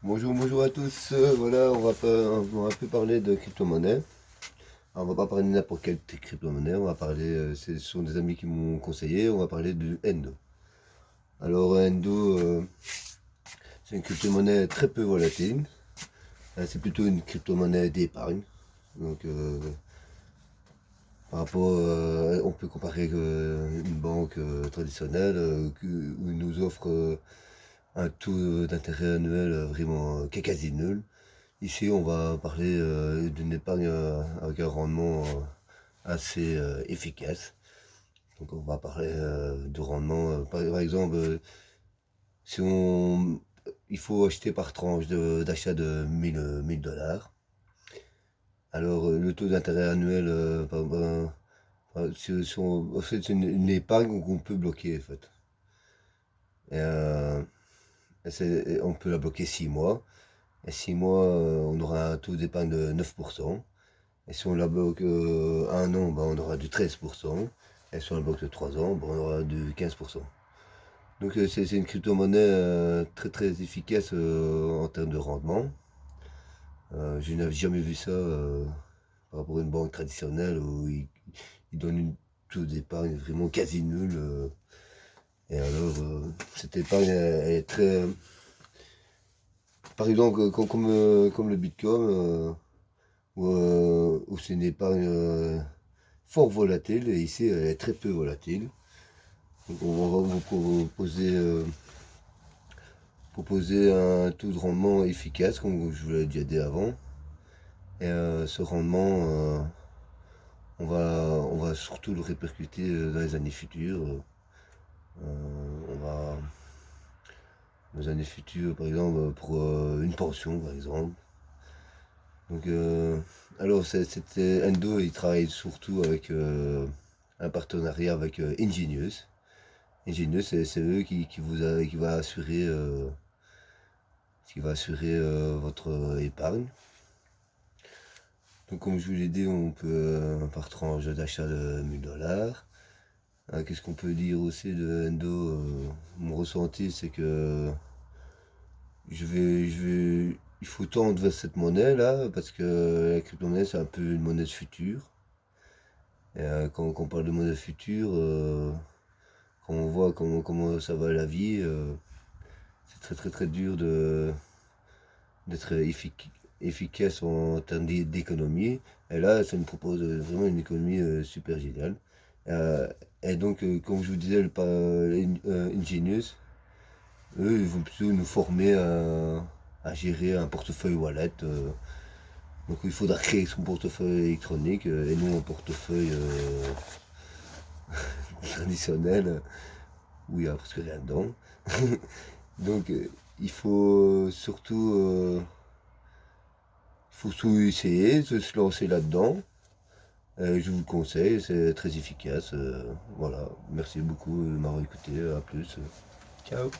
Bonjour, bonjour à tous. Voilà, on va plus parler de crypto-monnaie. Alors, on va pas parler de n'importe quelle crypto-monnaie. On va parler, ce sont des amis qui m'ont conseillé. On va parler du Endo. Alors, Endo, c'est une crypto-monnaie très peu volatile. C'est plutôt une crypto-monnaie d'épargne. Donc, par rapport, on peut comparer une banque traditionnelle où ils nous offre un taux d'intérêt annuel vraiment qui est quasi nul. Ici, on va parler d'une épargne avec un rendement assez efficace. Donc, on va parler de rendement. Par exemple, si on, il faut acheter par tranche d'achat de 1000 dollars. Alors, le taux d'intérêt annuel, en fait, c'est une épargne qu'on peut bloquer, en fait. Et, on peut la bloquer 6 mois. Et 6 mois, on aura un taux d'épargne de 9%. Et si on la bloque un an, ben, on aura du 13%. Et si on la bloque de 3 ans, ben, on aura du 15%. Donc c'est une crypto-monnaie très très efficace en termes de rendement. Je n'avais jamais vu ça par rapport à une banque traditionnelle où ils donnent une taux d'épargne vraiment quasi nulle. Et alors, cette épargne elle est très... par exemple, comme le Bitcoin, où c'est une épargne fort volatile, et ici elle est très peu volatile. Donc on va vous proposer un taux de rendement efficace, comme je vous l'ai déjà dit avant. Et ce rendement, on va surtout le répercuter dans les années futures. On va, dans les années futures, par exemple, pour une pension, par exemple. Donc, alors, c'était Endo, il travaille surtout avec un partenariat avec Ingenious. Ingenious, c'est eux qui va assurer, votre épargne. Donc, comme je vous l'ai dit, on peut par tranche d'achat de 1000 dollars. Qu'est-ce qu'on peut dire aussi de Endo mon ressenti, c'est que il faut tendre vers cette monnaie là, parce que la crypto-monnaie c'est un peu une monnaie de futur. Et quand on parle de monnaie future, quand on voit comment ça va la vie, c'est très très très dur d'être efficace en termes d'économie. Et là, ça nous propose vraiment une économie super géniale. Euh, et donc, comme je vous disais, Ingenious, eux, ils vont plutôt nous former à gérer un portefeuille wallet. Donc, il faudra créer son portefeuille électronique et non un portefeuille traditionnel où il n'y a presque rien dedans. Donc, il faut tout essayer, de se lancer là-dedans. Je vous le conseille, c'est très efficace. Voilà, merci beaucoup de m'avoir écouté. À plus. Ciao.